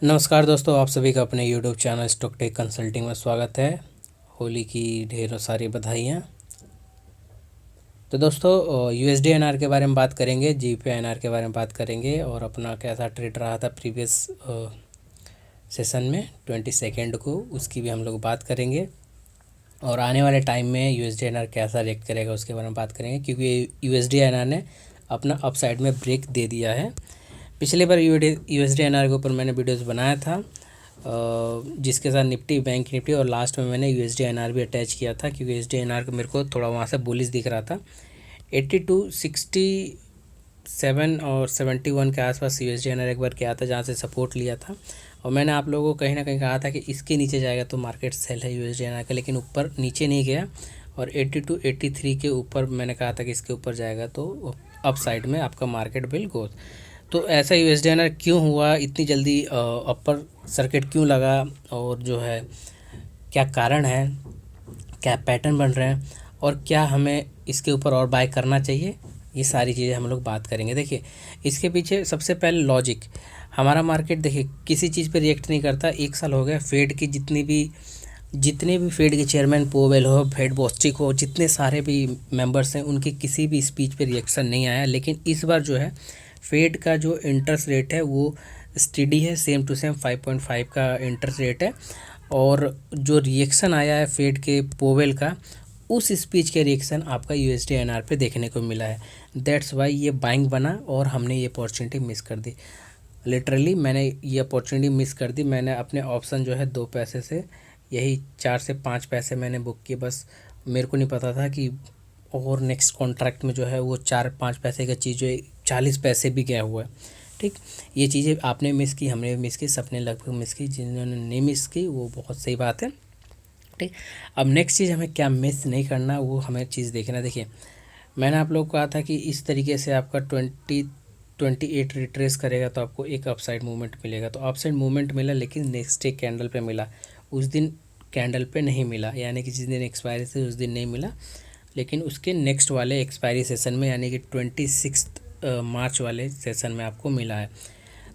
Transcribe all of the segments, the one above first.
नमस्कार दोस्तों, आप सभी का अपने YouTube channel stock tech consulting में स्वागत है। होली की ढेरों सारी बधाइयाँ। तो दोस्तों USD-INR के बारे में बात करेंगे, GBP-INR के बारे में बात करेंगे और अपना कैसा ट्रेड रहा था प्रीवियस सेशन में 22 को, उसकी भी हम लोग बात करेंगे। और आने वाले टाइम में USD-INR कैसा रिएक्ट करेगा उसके बारे में बात करेंगे, क्योंकि USD-INR ने अपना अपसाइड में ब्रेक दे दिया है। पिछले बार USD-INR के ऊपर मैंने वीडियोस बनाया था जिसके साथ निफ्टी, बैंक निफ्टी और लास्ट में मैंने USD-INR भी अटैच किया था, क्योंकि USD-INR को मेरे को थोड़ा वहाँ से बुलिश दिख रहा था। 82, 67 और 71 के आसपास USD-INR एक बार किया था, जहाँ से सपोर्ट लिया था। और मैंने आप लोगों को कहीं ना कहीं कहा था कि इसके नीचे जाएगा तो मार्केट सेल है USD-INR का, लेकिन ऊपर नीचे नहीं गया। और 82, 83 के ऊपर मैंने कहा था कि इसके ऊपर जाएगा तो अप साइड में आपका मार्केट विल गो। तो ऐसा USD-INR क्यों हुआ, इतनी जल्दी अपर सर्किट क्यों लगा, और जो है क्या कारण है, क्या पैटर्न बन रहे हैं और क्या हमें इसके ऊपर और बाय करना चाहिए, ये सारी चीज़ें हम लोग बात करेंगे। देखिए, इसके पीछे सबसे पहले लॉजिक, हमारा मार्केट देखिए किसी चीज़ पे रिएक्ट नहीं करता। 1 साल हो गया, फेड की जितने भी फेड के चेयरमैन पोवेल हो, फेड बोस्टिक हो, जितने सारे भी मेंबर्स हैं, उनके किसी भी स्पीच पे रिएक्शन नहीं आया। लेकिन इस बार जो है फेड का जो इंटरेस्ट रेट है वो स्टेडी है, सेम टू सेम 5.5 का इंटरेस्ट रेट है। और जो रिएक्शन आया है फेड के पोवेल का, उस स्पीच के रिएक्शन आपका USD-INR पे देखने को मिला है। दैट्स वाई ये बाइंग बना और हमने ये अपॉर्चुनिटी मिस कर दी। लिटरली मैंने ये अपॉर्चुनिटी मिस कर दी। मैंने अपने ऑप्शन जो है 2 पैसे से यही 4 से 5 पैसे मैंने बुक किए, बस मेरे को नहीं पता था कि और नेक्स्ट कॉन्ट्रैक्ट में जो है वो 4-5 पैसे का चीज़ जो है 40 पैसे भी गया हुआ है। ठीक, ये चीज़ें आपने मिस की, हमने मिस की, सबने लगभग मिस की। जिन्होंने नहीं मिस की वो बहुत सही बात है। ठीक, अब नेक्स्ट चीज़ हमें क्या मिस नहीं करना, वो हमें चीज़ देखना। देखिए, मैंने आप लोग को कहा था कि इस तरीके से आपका 28 रिट्रेस करेगा तो आपको एक अपसाइड मूवमेंट मिलेगा। तो अपसाइड मूवमेंट मिला, लेकिन नेक्स्ट डे कैंडल पे मिला, उस दिन कैंडल पे नहीं मिला, यानी कि जिस दिन एक्सपायरी थी उस दिन नहीं मिला। लेकिन उसके नेक्स्ट वाले एक्सपायरी सेशन में, यानी कि 26 मार्च वाले सेशन में आपको मिला है।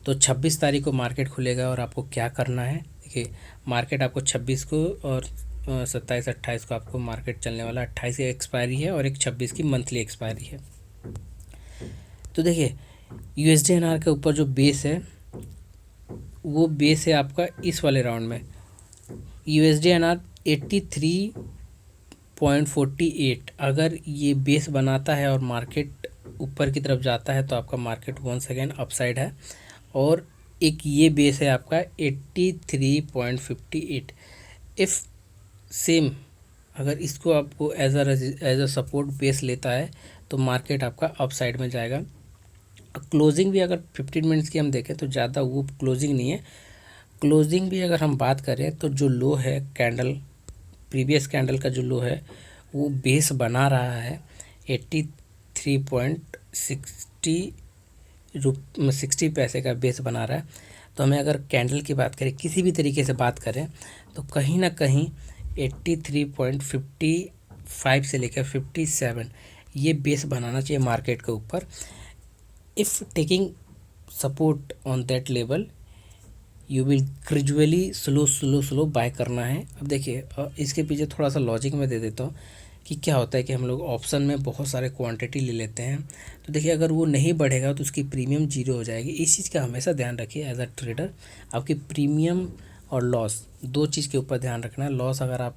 तो 26 तारीख को मार्केट खुलेगा और आपको क्या करना है। देखिए, मार्केट आपको 26 को और 27, 28 को आपको मार्केट चलने वाला। 28 की एक्सपायरी है और एक 26 की मंथली एक्सपायरी है। तो देखिए, USD-INR के ऊपर जो बेस है वो बेस है आपका इस वाले राउंड में USD-INR 83.48। अगर ये बेस बनाता है और मार्केट ऊपर की तरफ जाता है तो आपका मार्केट वंस अगेन अपसाइड है। और एक ये बेस है आपका 83.58। इफ़ सेम अगर इसको आपको एज अ सपोर्ट बेस लेता है तो मार्केट आपका अपसाइड में जाएगा। क्लोजिंग भी अगर 15 मिनट्स की हम देखें तो ज़्यादा वो क्लोजिंग नहीं है। क्लोजिंग भी अगर हम बात करें तो जो लो है कैंडल, प्रीवियस कैंडल का जो लो है वो बेस बना रहा है 83.60 पैसे का बेस बना रहा है। तो हमें अगर कैंडल की बात करें, किसी भी तरीके से बात करें, तो कहीं ना कहीं 83.55 से लेकर 57 ये बेस बनाना चाहिए मार्केट के ऊपर। If taking support on that level you will gradually slow buy करना है। अब देखिए, इसके पीछे थोड़ा सा लॉजिक मैं दे देता हूँ कि क्या होता है कि हम लोग ऑप्शन में बहुत सारे क्वांटिटी ले लेते हैं। तो देखिए, अगर वो नहीं बढ़ेगा तो उसकी प्रीमियम 0 हो जाएगी। इस चीज़ का हमेशा ध्यान रखिए एज अ ट्रेडर। आपकी प्रीमियम और लॉस, 2 चीज़ के ऊपर ध्यान रखना है। लॉस अगर आप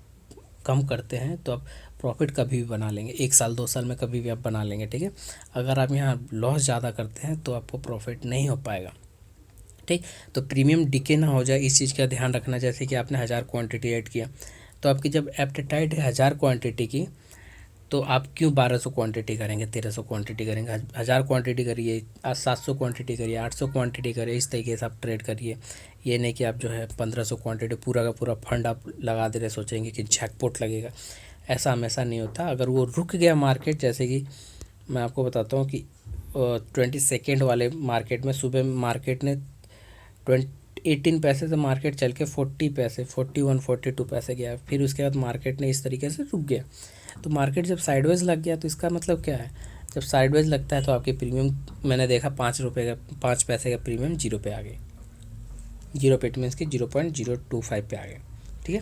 कम करते हैं तो आप प्रॉफिट कभी भी बना लेंगे, 1 साल 2 साल में कभी भी आप बना लेंगे। ठीक है, अगर आप यहाँ लॉस ज़्यादा करते हैं तो आपको प्रॉफिट नहीं हो पाएगा। ठीक, तो प्रीमियम डिके ना हो जाए, इस चीज़ का ध्यान रखना। जैसे कि आपने 1000 क्वांटिटी ऐड किया, तो आपकी जब एप्टाइट है 1000 क्वांटिटी की, तो आप क्यों 1200 क्वांटिटी करेंगे, 1300 क्वांटिटी करेंगे। 1000 क्वांटिटी करिए, आज 700 क्वांटिटी करिए, 800 क्वांटिटी करिए, इस तरीके से आप ट्रेड करिए। ये नहीं कि आप जो है 1500 क्वांटिटी पूरा का पूरा फंड आप लगा दे रहे, सोचेंगे कि जैकपॉट लगेगा। ऐसा हमेशा नहीं होता। अगर वो रुक गया मार्केट, जैसे कि मैं आपको बताता हूँ कि 22 वाले मार्केट में सुबह मार्केट ने 18 पैसे से मार्केट चल के 40 पैसे, 41, 42 पैसे गया। फिर उसके बाद मार्केट ने इस तरीके से रुक गया। तो मार्केट जब साइडवेज लग गया तो इसका मतलब क्या है, जब साइडवेज लगता है तो आपकी प्रीमियम, मैंने देखा 5 रुपये का, 5 पैसे का प्रीमियम 0 पे आ गई। जीरो पे, मीन्स कि 0.025 पे आ गए। ठीक है,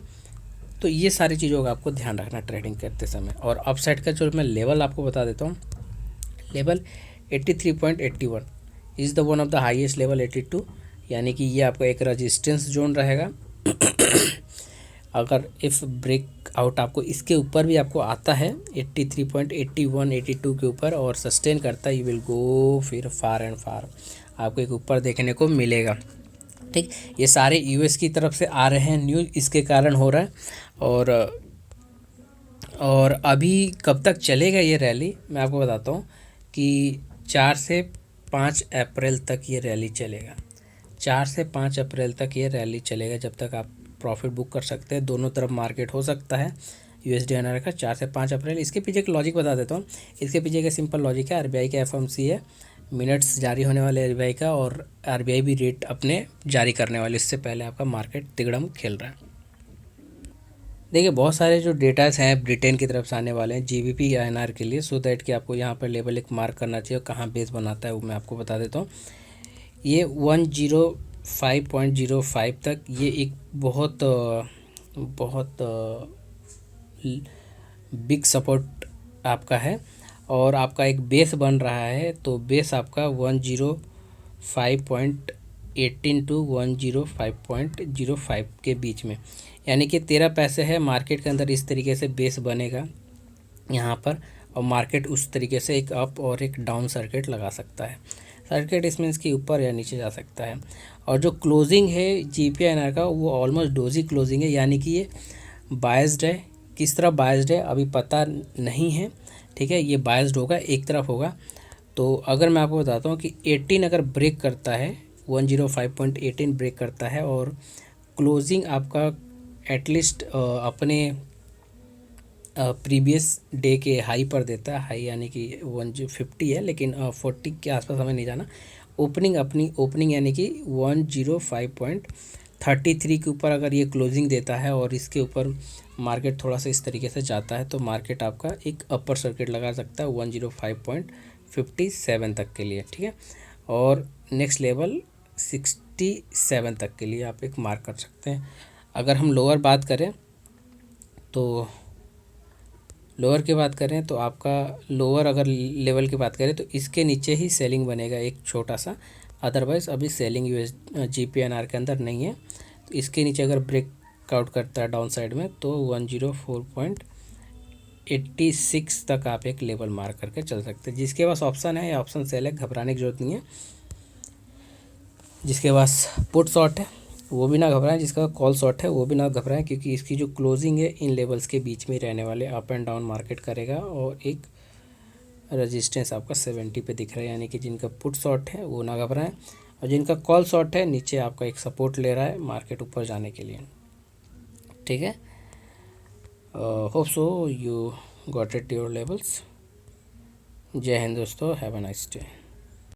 तो ये सारी चीज़ों का आपको ध्यान रखना ट्रेडिंग करते समय। और अपसाइड का जो मैं लेवल आपको बता देता हूँ, level 83.81 is the one of the highest level 82, यानी कि ये आपका एक रजिस्टेंस जोन रहेगा। अगर इफ़ ब्रेक आउट आपको इसके ऊपर भी आपको आता है 83.81 82 के ऊपर और सस्टेन करता है, यू विल गो फिर फार एंड फार, आपको एक ऊपर देखने को मिलेगा। ठीक, ये सारे यूएस की तरफ से आ रहे हैं न्यूज़, इसके कारण हो रहा है। और अभी कब तक चलेगा ये रैली, मैं आपको बताता हूँ कि 4 से 5 अप्रैल तक ये रैली चलेगा। 4 से 5 अप्रैल तक ये रैली चलेगा, जब तक आप प्रॉफिट बुक कर सकते हैं। दोनों तरफ मार्केट हो सकता है USD/INR का 4 से 5 अप्रैल। इसके पीछे एक लॉजिक बता देता हूँ। इसके पीछे का सिंपल लॉजिक है, RBI का FOMC है, मिनट्स जारी होने वाले RBI का, और RBI भी रेट अपने जारी करने वाले, इससे पहले आपका मार्केट तिगड़म खेल रहा है। देखिए बहुत सारे जो डेटास हैं ब्रिटेन की तरफ से आने वाले हैं GBP/INR के लिए, सो दैट कि आपको यहाँ पर लेवल एक मार्क करना चाहिए। कहाँ बेस बनाता है वो मैं आपको बता देता हूँ। ये 105.05 तक ये एक बहुत बहुत बिग सपोर्ट आपका है, और आपका एक बेस बन रहा है। तो बेस आपका 105.18 टू 105.05 के बीच में, यानी कि 13 पैसे है मार्केट के अंदर। इस तरीके से बेस बनेगा यहाँ पर, और मार्केट उस तरीके से एक अप और एक डाउन सर्किट लगा सकता है। सर्किट इस मीन्स कि ऊपर या नीचे जा सकता है। और जो क्लोजिंग है GBP/INR का वो ऑलमोस्ट डोजी क्लोजिंग है, यानी कि ये बायस्ड है। किस तरह बायस्ड है अभी पता नहीं है। ठीक है, ये बायस्ड होगा, एक तरफ होगा। तो अगर मैं आपको बताता हूँ कि 18 अगर ब्रेक करता है, 105.18 ब्रेक करता है, और क्लोजिंग आपका एटलीस्ट अपने प्रीवियस डे के हाई पर देता है। हाई यानी कि 150 है, लेकिन 40 के आसपास हमें नहीं जाना। ओपनिंग अपनी ओपनिंग यानी कि 105.33 के ऊपर अगर ये क्लोजिंग देता है, और इसके ऊपर मार्केट थोड़ा सा इस तरीके से जाता है, तो मार्केट आपका एक अपर सर्किट लगा सकता है 105.57 तक के लिए। ठीक है, और नेक्स्ट लेवल 67 तक के लिए आप एक मार्क कर सकते हैं। अगर हम लोअर बात करें तो लोअर की बात करें तो आपका लोअर अगर लेवल की बात करें तो इसके नीचे ही सेलिंग बनेगा एक छोटा सा, अदरवाइज़ अभी सेलिंग GBP/INR के अंदर नहीं है। तो इसके नीचे अगर ब्रेकआउट करता है डाउन साइड में तो 104.86 तक आप एक लेवल मार्क करके चल सकते हैं। जिसके पास ऑप्शन है या ऑप्शन सेल है, घबराने की जरूरत नहीं है। जिसके पास पुट शॉट है वो भी ना घबराएं, जिसका कॉल शॉट है वो भी ना घबराएं, क्योंकि इसकी जो क्लोजिंग है इन लेवल्स के बीच में रहने वाले, अप एंड डाउन मार्केट करेगा। और एक रेजिस्टेंस आपका 70 पे दिख रहा है, यानी कि जिनका पुट शॉट है वो ना घबराएं, और जिनका कॉल शॉट है नीचे आपका एक सपोर्ट ले रहा है मार्केट ऊपर जाने के लिए। ठीक है, hope so you got it your levels. जय हिंद दोस्तों, हैव अ नाइस डे।